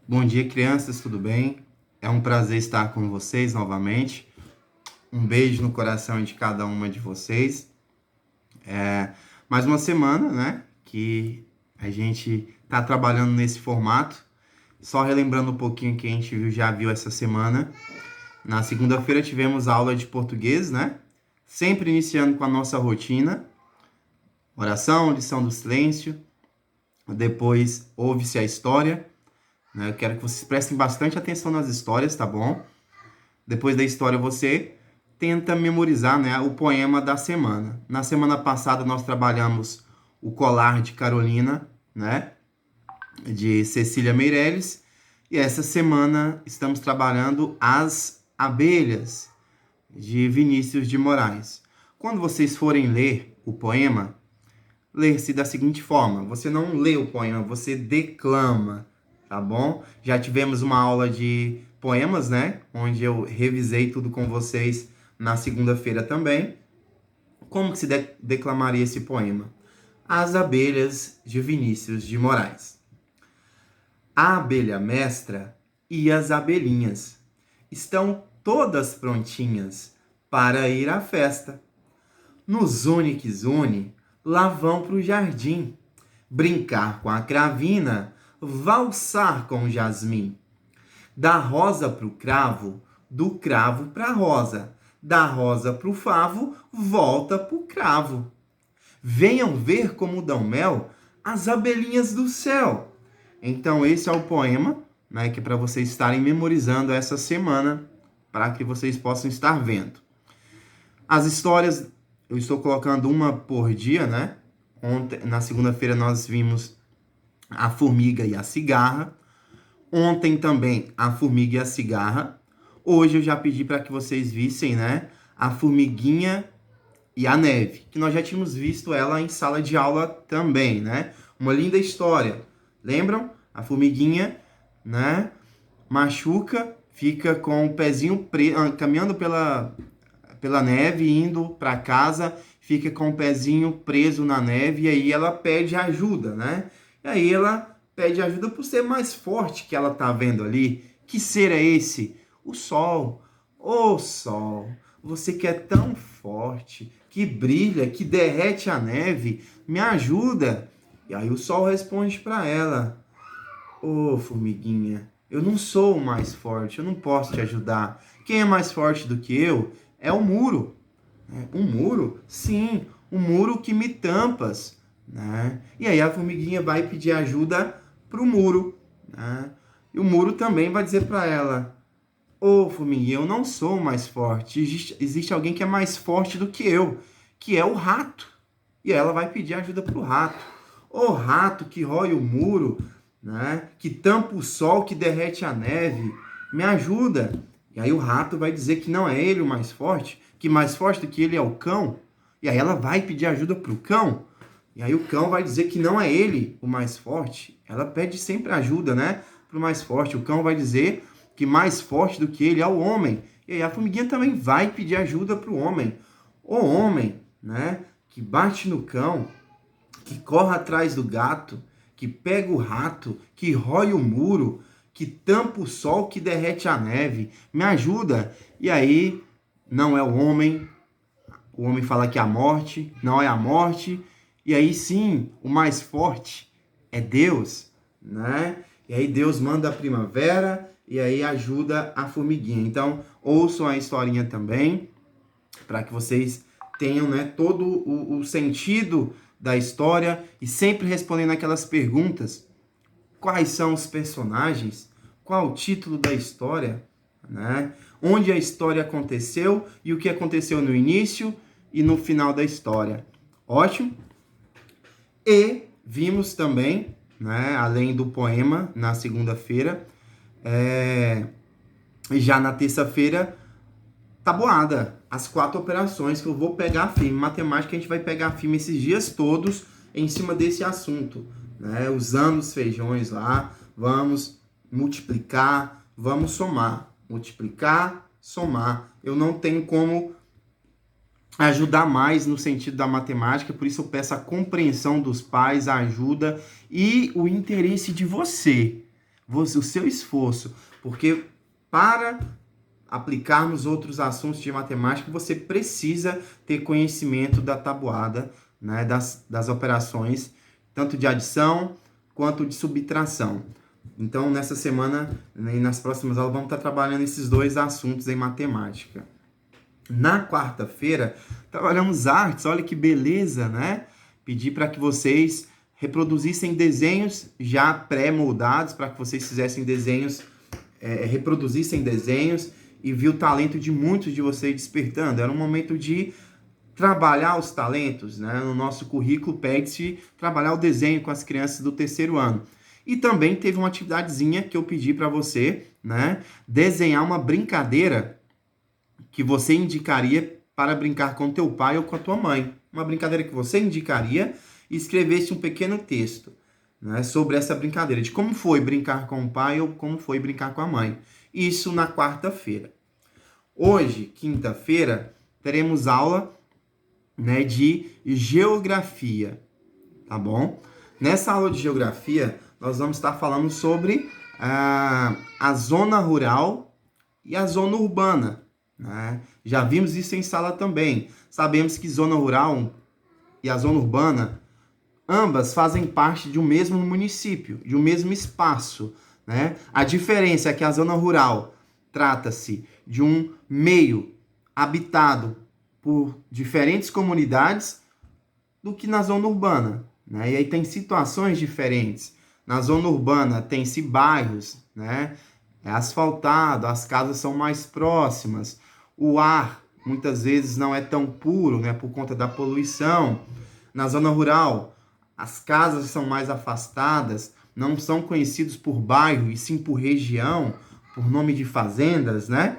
Bom dia, crianças, tudo bem? É um prazer estar com vocês novamente. Um beijo no coração de cada uma de vocês. Mais uma semana, né? Que a gente está trabalhando nesse formato. Só relembrando um pouquinho que a gente já viu essa semana. Na segunda-feira tivemos aula de português, né? Sempre iniciando com a nossa rotina. Oração, lição do silêncio. Depois ouve-se a história, né? Eu quero que vocês prestem bastante atenção nas histórias, tá bom? Depois da história, você tenta memorizar, né, o poema da semana. Na semana passada, nós trabalhamos o Colar de Carolina, né, de Cecília Meirelles. E essa semana estamos trabalhando As Abelhas, de Vinícius de Moraes. Quando vocês forem ler o poema, ler-se da seguinte forma: você não lê o poema, você declama, tá bom? Já tivemos uma aula de poemas, né? Onde eu revisei tudo com vocês na segunda-feira também. Como que se declamaria esse poema? As Abelhas, de Vinícius de Moraes. A abelha mestra e as abelhinhas estão todas prontinhas para ir à festa. No zune que zune, lá vão pro jardim, brincar com a cravina, valsar com o jasmim. Da rosa pro cravo, do cravo pra rosa, da rosa pro favo, volta pro cravo. Venham ver como dão mel as abelhinhas do céu. Então esse é o poema, né, que é para vocês estarem memorizando essa semana, para que vocês possam estar vendo. As histórias, eu estou colocando uma por dia, né? Ontem, na segunda-feira nós vimos a formiga e a cigarra. Ontem também a formiga e a cigarra. Hoje eu já pedi para que vocês vissem, né? A formiguinha e a neve, que nós já tínhamos visto ela em sala de aula também, né? Uma linda história. Lembram? A formiguinha, né? Machuca, fica com o pezinho caminhando pela neve, indo para casa, fica com o pezinho preso na neve e aí ela pede ajuda, né? E aí ela pede ajuda por ser mais forte que ela tá vendo ali. Que ser é esse? O sol. Ô sol, você que é tão forte, que brilha, que derrete a neve, me ajuda. E aí o sol responde para ela: Ô formiguinha, eu não sou o mais forte, eu não posso te ajudar. Quem é mais forte do que eu é o muro. Um muro? Sim, um muro que me tampas. Né? E aí a formiguinha vai pedir ajuda pro muro. Né? E o muro também vai dizer para ela: Ô formiguinha, eu não sou o mais forte. Existe alguém que é mais forte do que eu, que é o rato. E aí ela vai pedir ajuda pro rato. Ô rato que rói o muro, né? Que tampa o sol, que derrete a neve, me ajuda. E aí o rato vai dizer que não é ele o mais forte, que mais forte do que ele é o cão. E aí ela vai pedir ajuda pro cão. E aí o cão vai dizer que não é ele o mais forte. Ela pede sempre ajuda, né? Pro mais forte. O cão vai dizer que mais forte do que ele é o homem. E aí a formiguinha também vai pedir ajuda pro homem. O homem, né? Que bate no cão, que corre atrás do gato, que pega o rato, que rói o muro, que tampa o sol, que derrete a neve. Me ajuda. E aí, não é o homem fala que é a morte, não é a morte. E aí sim, o mais forte é Deus, né? E aí Deus manda a primavera e aí ajuda a formiguinha. Então, ouçam a historinha também, para que vocês tenham, né, todo o sentido da história e sempre respondendo aquelas perguntas: quais são os personagens, qual o título da história, né? Onde a história aconteceu e o que aconteceu no início e no final da história. Ótimo? E vimos também, né, além do poema, na segunda-feira, já na terça-feira, tabuada, as 4 operações que eu vou pegar firme. Matemática a gente vai pegar firme esses dias todos em cima desse assunto, né? Usando os feijões lá, vamos multiplicar, vamos somar. Multiplicar, somar. Eu não tenho como ajudar mais no sentido da matemática, por isso eu peço a compreensão dos pais, a ajuda e o interesse de você. o seu esforço, porque para aplicarmos outros assuntos de matemática, você precisa ter conhecimento da tabuada, né, das operações, tanto de adição quanto de subtração. Então, nessa semana e nas próximas aulas, vamos estar trabalhando esses dois assuntos em matemática. Na quarta-feira, trabalhamos artes, olha que beleza, né? Pedi para que vocês reproduzissem desenhos já pré-moldados, para que vocês fizessem desenhos, reproduzissem desenhos, e vi o talento de muitos de vocês despertando. Era um momento de trabalhar os talentos, né? No nosso currículo pede-se trabalhar o desenho com as crianças do terceiro ano. E também teve uma atividadezinha que eu pedi para você, né? Desenhar uma brincadeira que você indicaria para brincar com teu pai ou com a tua mãe. Uma brincadeira que você indicaria e escrevesse um pequeno texto, né, sobre essa brincadeira, de como foi brincar com o pai ou como foi brincar com a mãe. Isso na quarta-feira. Hoje, quinta-feira, teremos aula, né, de geografia, tá bom? Nessa aula de geografia, nós vamos estar falando sobre a zona rural e a zona urbana, né? Já vimos isso em sala também. Sabemos que zona rural e a zona urbana, ambas fazem parte de um mesmo município, de um mesmo espaço, né? A diferença é que a zona rural trata-se de um meio habitado por diferentes comunidades do que na zona urbana, né? E aí tem situações diferentes. Na zona urbana tem-se bairros, né? É asfaltado, as casas são mais próximas, o ar muitas vezes não é tão puro, né? Por conta da poluição. Na zona rural, as casas são mais afastadas, não são conhecidos por bairro, e sim por região, por nome de fazendas, né?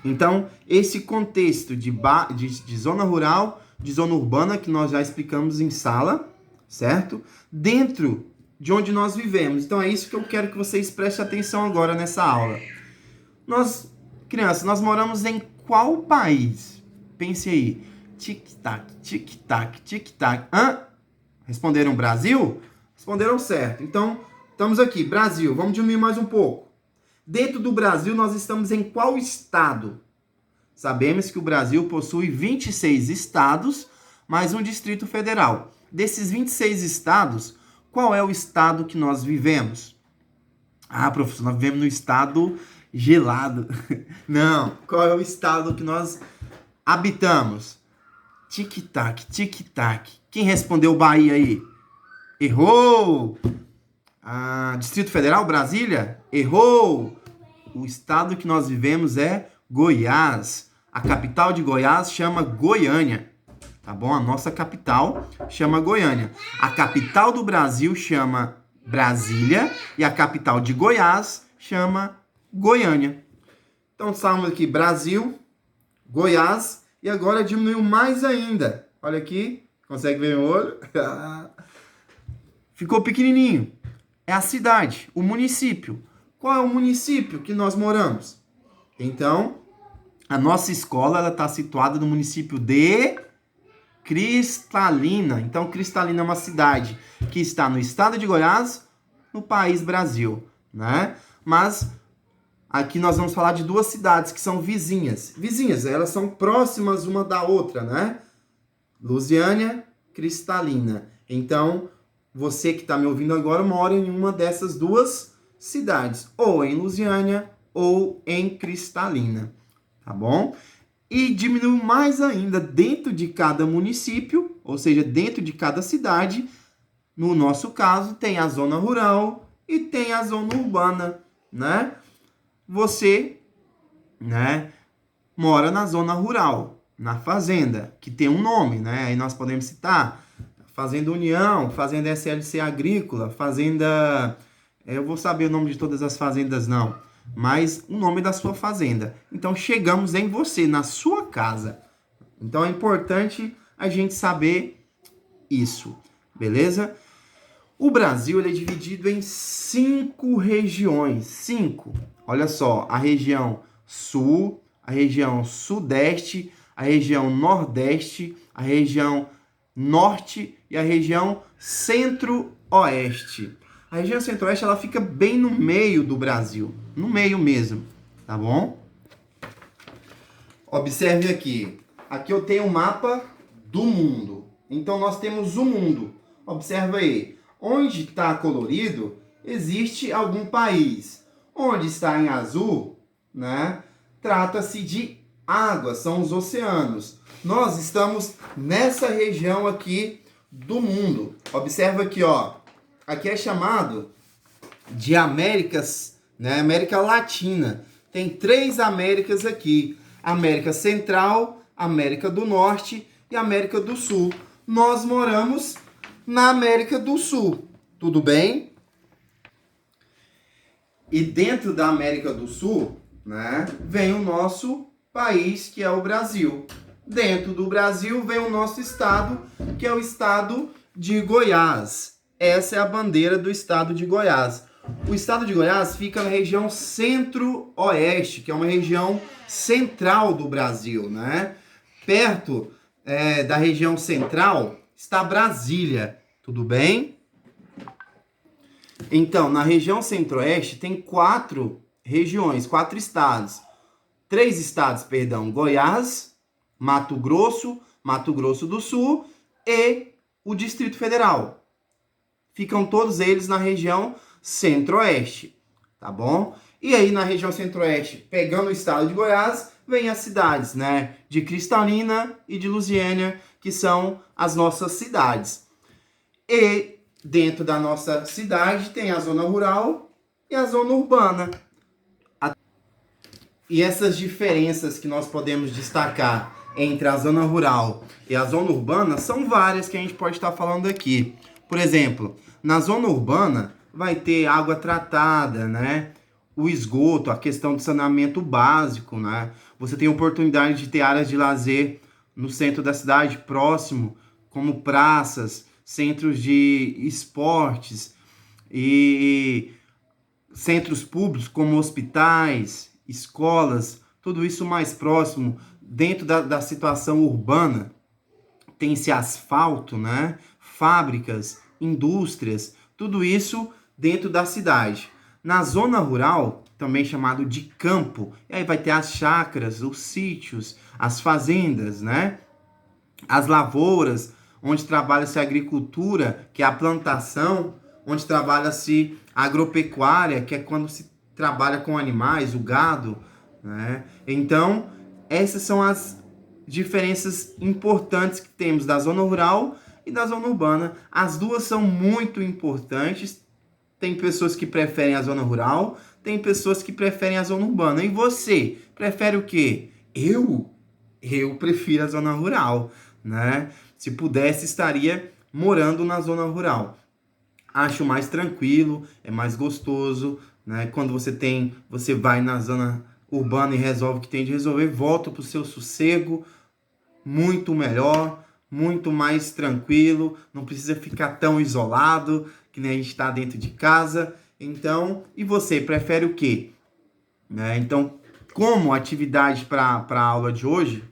Então, esse contexto de zona rural, de zona urbana, que nós já explicamos em sala, certo? Dentro de onde nós vivemos. Então, é isso que eu quero que vocês prestem atenção agora nessa aula. Nós, crianças, nós moramos em qual país? Pense aí. Tic-tac, tic-tac, tic-tac. Responderam Brasil? Responderam certo. Então, estamos aqui, Brasil. Vamos diminuir mais um pouco. Dentro do Brasil, nós estamos em qual estado? Sabemos que o Brasil possui 26 estados, mais um Distrito Federal. Desses 26 estados, qual é o estado que nós vivemos? Professor, nós vivemos no estado gelado. Não, qual é o estado que nós habitamos? Tic-tac, tic-tac. Quem respondeu Bahia aí? Errou! Distrito Federal, Brasília? Errou! O estado que nós vivemos é Goiás. A capital de Goiás chama Goiânia. Tá bom? A nossa capital chama Goiânia. A capital do Brasil chama Brasília e a capital de Goiás chama Goiânia. Então, estamos aqui Brasil, Goiás e agora diminuiu mais ainda. Olha aqui, consegue ver meu olho? Ficou pequenininho. É a cidade, o município. Qual é o município que nós moramos? Então, a nossa escola está situada no município de Cristalina. Então, Cristalina é uma cidade que está no estado de Goiás, no país Brasil, né? Mas aqui nós vamos falar de duas cidades que são vizinhas. Vizinhas, elas são próximas uma da outra, né? Lusiânia, Cristalina. Então, você que está me ouvindo agora mora em uma dessas duas cidades, ou em Lusiânia ou em Cristalina, tá bom? E diminuiu mais ainda dentro de cada município, ou seja, dentro de cada cidade. No nosso caso, tem a zona rural e tem a zona urbana, né? Você, né, mora na zona rural, na fazenda, que tem um nome, né? Aí nós podemos citar Fazenda União, Fazenda SLC Agrícola, Fazenda... Eu vou saber o nome de todas as fazendas, não. Mas o nome da sua fazenda. Então, chegamos em você, na sua casa. Então, é importante a gente saber isso, beleza? O Brasil ele é dividido em 5 regiões. 5. Olha só, a região sul, a região sudeste, a região nordeste, a região norte e a região centro-oeste. A região centro-oeste ela fica bem no meio do Brasil, no meio mesmo, tá bom? Observe aqui. Aqui eu tenho um mapa do mundo. Então nós temos o mundo. Observa aí. Onde está colorido, existe algum país. Onde está em azul, né? Trata-se de água, são os oceanos. Nós estamos nessa região aqui do mundo. Observa aqui, ó. Aqui é chamado de Américas, né? América Latina. Tem 3 Américas aqui. América Central, América do Norte e América do Sul. Nós moramos na América do Sul, tudo bem? E dentro da América do Sul, né, vem o nosso país, que é o Brasil. Dentro do Brasil vem o nosso estado, que é o estado de Goiás. Essa é a bandeira do estado de Goiás. O estado de Goiás fica na região centro-oeste, que é uma região central do Brasil, né? Perto da região central está Brasília, tudo bem? Então, na região centro-oeste tem 4 regiões, 4 estados. 3 estados, perdão, Goiás, Mato Grosso do Sul e o Distrito Federal. Ficam todos eles na região centro-oeste, tá bom? E aí na região centro-oeste, pegando o estado de Goiás, vem as cidades, né, de Cristalina e de Lusiânia, que são as nossas cidades. E dentro da nossa cidade tem a zona rural e a zona urbana. E essas diferenças que nós podemos destacar entre a zona rural e a zona urbana são várias que a gente pode estar falando aqui. Por exemplo, na zona urbana vai ter água tratada, né? O esgoto, a questão do saneamento básico, né? Você tem oportunidade de ter áreas de lazer no centro da cidade, próximo, como praças, centros de esportes e centros públicos como hospitais, escolas, tudo isso mais próximo. Dentro da situação urbana, tem-se asfalto, né? Fábricas, indústrias, tudo isso dentro da cidade. Na zona rural, também chamado de campo, e aí vai ter as chácaras, os sítios, as fazendas, né? As lavouras, onde trabalha-se a agricultura, que é a plantação, onde trabalha-se a agropecuária, que é quando se trabalha com animais, o gado, né? Então, essas são as diferenças importantes que temos da zona rural e da zona urbana. As duas são muito importantes. Tem pessoas que preferem a zona rural, tem pessoas que preferem a zona urbana. E você, prefere o quê? Eu prefiro a zona rural, né? Se pudesse, estaria morando na zona rural. Acho mais tranquilo, é mais gostoso, né? Quando você vai na zona urbana e resolve o que tem de resolver, volta para o seu sossego, muito melhor, muito mais tranquilo, não precisa ficar tão isolado, que nem a gente está dentro de casa. Então, e você, prefere o quê? Né? Então, como atividade para a aula de hoje,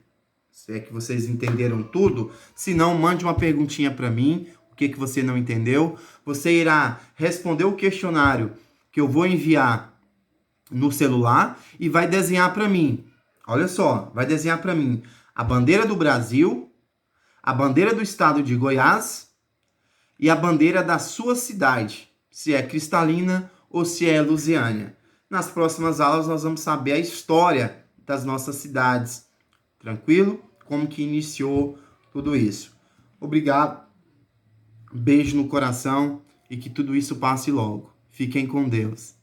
se é que vocês entenderam tudo, se não, mande uma perguntinha para mim, o que você não entendeu. Você irá responder o questionário que eu vou enviar no celular e vai desenhar para mim. Olha só, vai desenhar para mim a bandeira do Brasil, a bandeira do estado de Goiás e a bandeira da sua cidade, se é Cristalina ou se é Lusiânia. Nas próximas aulas nós vamos saber a história das nossas cidades. Tranquilo? Como que iniciou tudo isso. Obrigado, beijo no coração e que tudo isso passe logo. Fiquem com Deus.